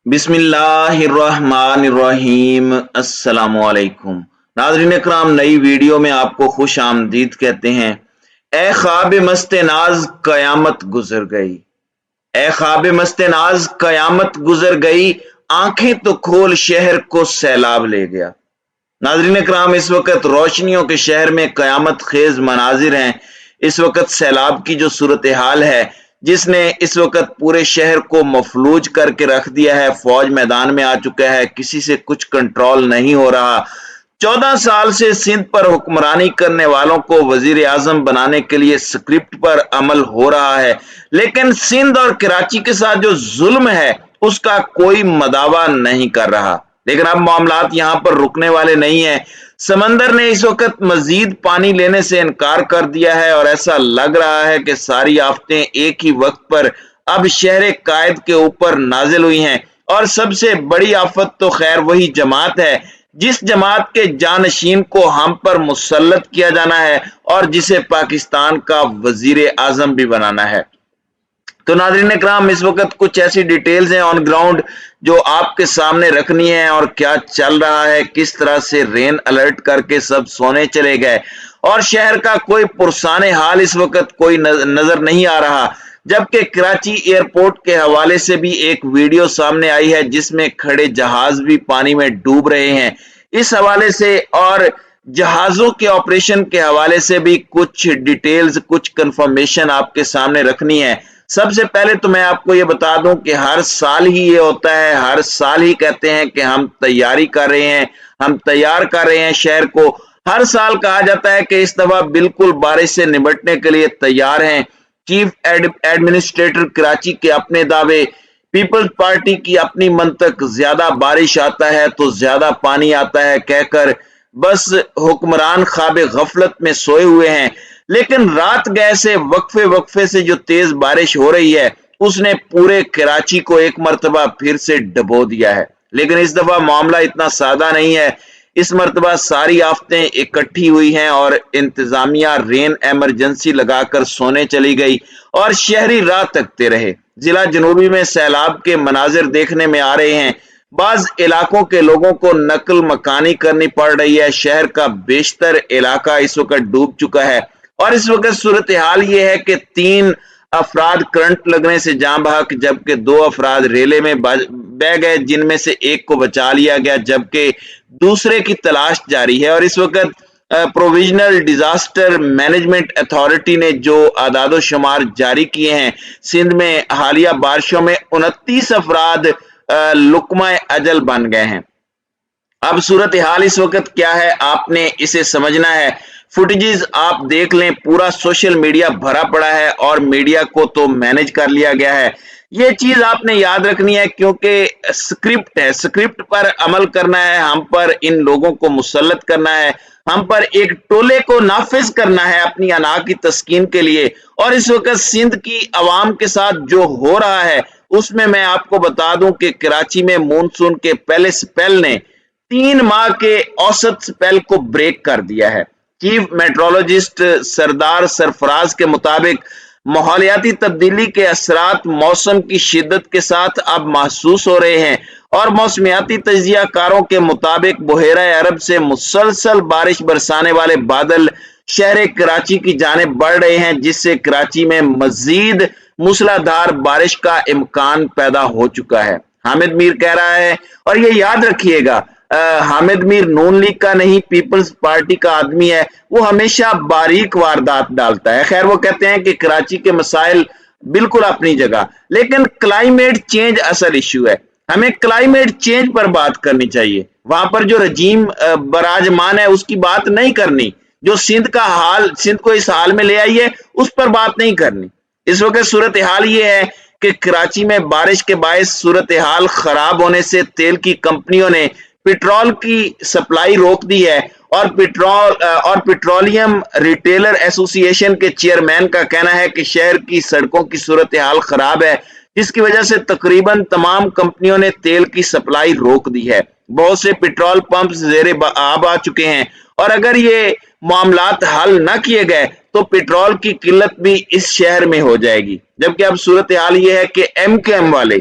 बिस्मिल्लाहिर्रहमानिर्रहीम। अस्सलामुअलैकुम नाज़रीन इकराम, नई वीडियो में आपको खुश आमदीद कहते हैं। ए ख्वाब मस्ते नाज कयामत गुजर गई, ए ख्वाब मस्ते नाज कयामत गुजर गई, आंखें तो खोल शहर को सैलाब ले गया। नाज़रीन इकराम, इस वक्त रोशनियों के शहर में कयामत खेज मनाजिर हैं। इस वक्त सैलाब की जो सूरत हाल है, जिसने इस वक्त पूरे शहर को मफलूज करके रख दिया है। फौज मैदान में आ चुका है, किसी से कुछ कंट्रोल नहीं हो रहा। 14 साल से सिंध पर हुक्मरानी करने वालों को वजीर आजम बनाने के लिए स्क्रिप्ट पर अमल हो रहा है, लेकिन सिंध और कराची के साथ जो जुल्म है उसका कोई मदावा नहीं कर रहा। लेकिन अब मामलात यहाँ पर रुकने वाले नहीं है। समंदर ने इस वक्त मजीद पानी लेने से इनकार कर दिया है और ऐसा लग रहा है कि सारी आफतें एक ही वक्त पर अब शहर कायद के ऊपर नाजिल हुई हैं। और सबसे बड़ी आफत तो खैर वही जमात है जिस जमात के जानशीन को हम पर मुसल्लत किया जाना है और जिसे पाकिस्तान का वजीर आजम भी बनाना है। तो नाज़रीन इकराम, इस वक्त कुछ ऐसी डिटेल्स हैं ऑन ग्राउंड जो आपके सामने रखनी है और क्या चल रहा है, किस तरह से रेन अलर्ट करके सब सोने चले गए और शहर का कोई पुरसाने हाल इस वक्त कोई नजर नहीं आ रहा। जबकि कराची एयरपोर्ट के हवाले से भी एक वीडियो सामने आई है जिसमें खड़े जहाज भी पानी में डूब रहे हैं। इस हवाले से और जहाजों के ऑपरेशन के हवाले से भी कुछ डिटेल्स, कुछ कंफर्मेशन आपके सामने रखनी है। सबसे पहले तो मैं आपको ये बता दूं कि हर साल ही ये होता है, हर साल ही कहते हैं कि हम तैयारी कर रहे हैं, हम तैयार कर रहे हैं शहर को। हर साल कहा जाता है कि इस दफा बिल्कुल बारिश से निपटने के लिए तैयार हैं। चीफ एडमिनिस्ट्रेटर कराची के अपने दावे, पीपल्स पार्टी की अपनी मंतक, ज्यादा बारिश आता है तो ज्यादा पानी आता है कहकर बस हुक्मरान ख्वाब गफलत में सोए हुए हैं। लेकिन रात गए से वक्फे वक्फे से जो तेज बारिश हो रही है उसने पूरे कराची को एक मर्तबा फिर से डबो दिया है। लेकिन इस दफा मामला इतना सादा नहीं है। इस मर्तबा सारी आफतें इकट्ठी हुई हैं और इंतजामिया रेन एमरजेंसी लगाकर सोने चली गई और शहरी राह तकते रहे। जिला जनूबी में सैलाब के मनाजिर देखने में आ रहे हैं। बाज इलाकों के लोगों को नकल मकानी करनी पड़ रही है। शहर का बेशतर इलाका इस वक्त डूब चुका है और इस वक्त सूरत हाल ये है कि 3 अफराद करंट लगने से जान बहक, जबकि 2 अफराद रेले में बह गए, जिनमें से एक को बचा लिया गया जबकि दूसरे की तलाश जारी है। और इस वक्त प्रोविजनल डिजास्टर मैनेजमेंट अथॉरिटी ने जो आदादो शुमार जारी किए हैं, सिंध में हालिया बारिशों में 29 अफराद लुकमा अजल बन गए हैं। अब सूरत हाल इस वक्त क्या है, आपने इसे समझना है। फुटेजेस आप देख लें, पूरा सोशल मीडिया भरा पड़ा है और मीडिया को तो मैनेज कर लिया गया है। ये चीज आपने याद रखनी है क्योंकि स्क्रिप्ट है, स्क्रिप्ट पर अमल करना है, हम पर इन लोगों को मुसल्लत करना है, हम पर एक टोले को नाफिज करना है अपनी अना की तस्कीन के लिए। और इस वक्त सिंध की आवाम के साथ जो हो रहा है उसमें मैं आपको बता दूं कि कराची में मानसून के पहले स्पेल ने 3 माह के औसत स्पेल को ब्रेक कर दिया है। चीफ मेट्रोलॉजिस्ट सरदार सरफराज के मुताबिक माहौलियाती तब्दीली के असरात मौसम की शिद्दत के साथ अब महसूस हो रहे हैं और मौसमियाती तजिया कारों के मुताबिक बहेरा अरब से मुसलसल बारिश बरसाने वाले बादल शहर कराची की जानिब बढ़ रहे हैं, जिससे कराची में मजीद मूसलाधार बारिश का इम्कान पैदा हो चुका है। हामिद मीर कह रहा है, और ये याद रखिएगा, हामिद मीर नून लीग का नहीं, पीपल्स पार्टी का आदमी है, वो हमेशा बारीक वारदात डालता है। खैर, वो कहते हैं कि कराची के मसाइल बिल्कुल अपनी जगह, लेकिन क्लाइमेट चेंज असल इश्यू है। हमें क्लाइमेट चेंज पर बात करनी चाहिए। वहां पर जो रजीम बराजमान है उसकी बात नहीं करनी। जो सिंध का हाल, सिंध को इस हाल में ले आई है, उस पर बात नहीं करनी। इस वक्त सूरत हाल ये है कि कराची में बारिश के बायस सूरत हाल खराब होने से तेल की कंपनियों ने पेट्रोल की सप्लाई रोक दी है और पेट्रोलियम रिटेलर एसोसिएशन के चेयरमैन का कहना है कि शहर की सड़कों की सूरत हाल खराब है, जिसकी वजह से तकरीबन तमाम कंपनियों ने तेल की सप्लाई रोक दी है। बहुत से पेट्रोल पंप ज़ेरे आब आ चुके हैं और अगर ये मामलात हल न किए गए तो पेट्रोल की किल्लत भी इस शहर में हो जाएगी। जबकि अब सूरत हाल ये है कि एमकेएम वाले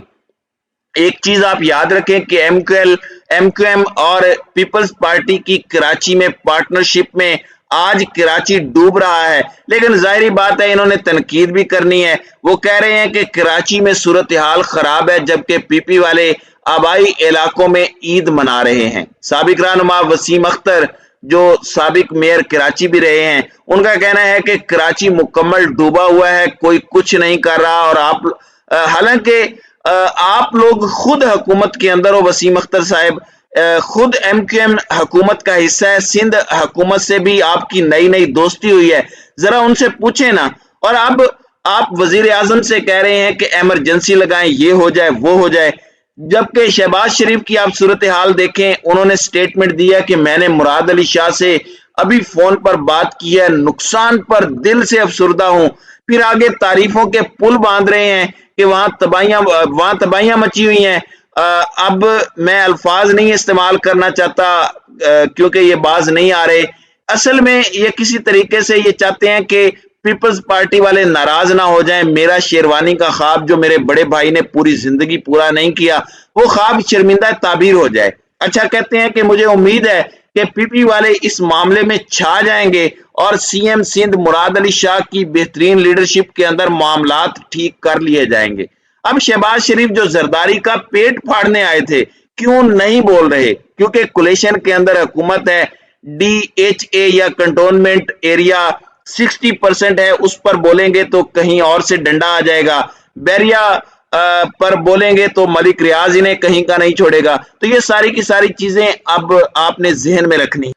एक चीज आप याद रखें कि एमक्यूएम और पीपल्स पार्टी की कराची में पार्टनरशिप में आज कराची डूब रहा है, लेकिन जाहिर बात है इन्होंने तनकीद भी करनी है। वो कह रहे हैं कि कराची में सूरत हाल खराब है, जबकि पीपी वाले आबाई इलाकों में ईद मना रहे हैं। साबिक रहनुमा वसीम अख्तर जो साबिक मेयर कराची भी रहे हैं, उनका कहना है कि कराची मुकम्मल डूबा हुआ है, कोई कुछ नहीं कर रहा। और आप हालांकि आप लोग खुद हुकूमत के अंदर हो, वसीम अख्तर साहब खुद एमक्यूएम हुकूमत का हिस्सा है, सिंध हुकूमत से भी आपकी नई नई दोस्ती हुई है, जरा उनसे पूछे ना। और अब आप वजीर आजम से कह रहे हैं कि इमरजेंसी लगाएं, ये हो जाए वो हो जाए, जबकि शहबाज शरीफ की आप सूरत हाल देखें, उन्होंने स्टेटमेंट दिया कि मैंने मुराद अली शाह से अभी फोन पर बात की है, नुकसान पर दिल से अफसुर्दा हूं। फिर आगे तारीफों के पुल बांध रहे हैं कि वहां तबाहियां मची हुई हैं। अब मैं अल्फाज नहीं इस्तेमाल करना चाहता क्योंकि ये बाज नहीं आ रहे। असल में ये किसी तरीके से ये चाहते हैं कि पीपल्स पार्टी वाले नाराज ना हो जाएं, मेरा शेरवानी का ख्वाब जो मेरे बड़े भाई ने पूरी जिंदगी पूरा नहीं किया, वो ख्वाब शर्मिंदा ताबीर हो जाए। अच्छा, कहते हैं कि मुझे उम्मीद है कि पीपी वाले इस मामले में छा जाएंगे और सीएम सिंध मुराद अली शाह की बेहतरीन लीडरशिप के अंदर मामलात ठीक कर लिए जाएंगे। अब शहबाज शरीफ जो जरदारी का पेट फाड़ने आए थे, क्यों नहीं बोल रहे? क्योंकि कोलेशन के अंदर हुकूमत है, DHA या कंटोनमेंट एरिया 60% है, उस पर बोलेंगे तो कहीं और से डंडा आ जाएगा। बैरिया पर बोलेंगे तो मलिक रियाज इन्हें कहीं का नहीं छोड़ेगा। तो ये सारी की सारी चीजें अब आपने जहन में रखनी।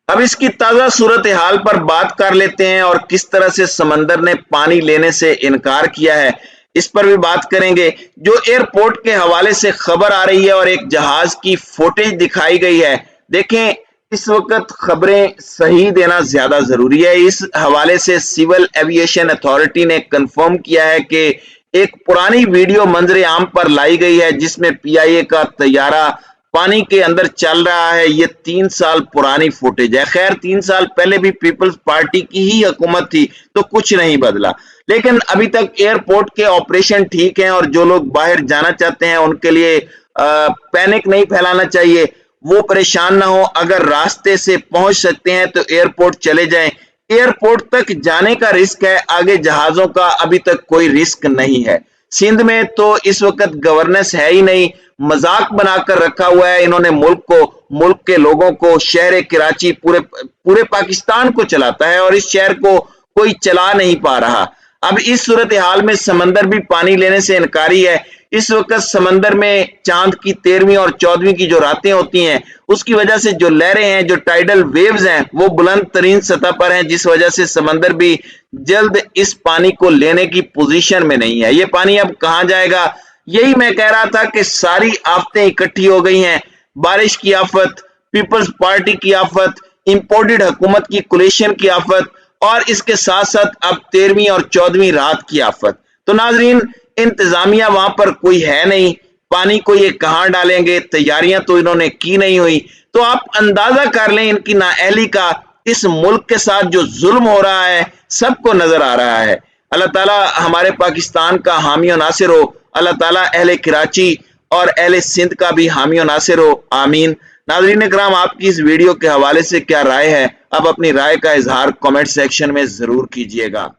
अब इसकी ताजा सूरत हाल पर बात कर लेते हैं और किस तरह से समंदर ने पानी लेने से इनकार किया है, इस पर भी बात करेंगे। जो एयरपोर्ट के हवाले से खबर आ रही है और एक जहाज की फुटेज दिखाई गई है, देखें इस वक्त खबरें सही देना ज्यादा जरूरी है। इस हवाले से सिविल एविएशन अथॉरिटी ने कंफर्म किया है कि एक पुरानी वीडियो मंजर आम पर लाई गई है जिसमें PIA का तैयारा पानी के अंदर चल रहा है। ये 3 साल पुरानी फुटेज है। खैर 3 साल पहले भी पीपल्स पार्टी की ही हुकूमत थी तो कुछ नहीं बदला, लेकिन अभी तक एयरपोर्ट के ऑपरेशन ठीक हैं और जो लोग बाहर जाना चाहते हैं उनके लिए पैनिक नहीं फैलाना चाहिए, वो परेशान ना हो। अगर रास्ते से पहुंच सकते हैं तो एयरपोर्ट चले जाएं। एयरपोर्ट तक जाने का रिस्क है, आगे जहाजों का अभी तक कोई रिस्क नहीं है। सिंध में तो इस वक्त गवर्नेंस है ही नहीं, मजाक बनाकर रखा हुआ है इन्होंने मुल्क को, मुल्क के लोगों को। शहर कराची पूरे पाकिस्तान को चलाता है और इस शहर को कोई चला नहीं पा रहा। अब इस सूरत हाल में समंदर भी पानी लेने से इनकारी है। इस वक्त समंदर में चांद की 13वीं और 14वीं की जो रातें होती हैं, उसकी वजह से जो लहरें हैं, जो टाइडल वेव्स हैं, वो बुलंद तरीन सतह पर हैं, जिस वजह से समंदर भी जल्द इस पानी को लेने की पोजीशन में नहीं है। ये पानी अब कहां जाएगा? यही मैं कह रहा था कि सारी आफतें इकट्ठी हो गई हैं। बारिश की आफत, पीपल्स पार्टी की आफत, इंपोर्टेड हुकूमत की कोलिशन की आफत और इसके साथ साथ अब 13वीं और 14वीं रात की आफत। तो नाजरीन, इंतजामिया वहां पर कोई है नहीं, पानी को ये कहां डालेंगे? तैयारियां तो इन्होंने की नहीं हुई। तो आप अंदाजा कर लें इनकी नाअहली का। इस मुल्क के साथ जो जुल्म हो रहा है सबको नजर आ रहा है। अल्लाह ताला हमारे पाकिस्तान का हामी और नासिर हो। अल्लाह ताला अहले कराची और अहले सिंध का भी हामी और नासिर हो। आमीन। नाज़रीन इकराम, आपकी इस वीडियो के हवाले से क्या राय है? अब अपनी राय का इजहार कमेंट सेक्शन में जरूर कीजिएगा।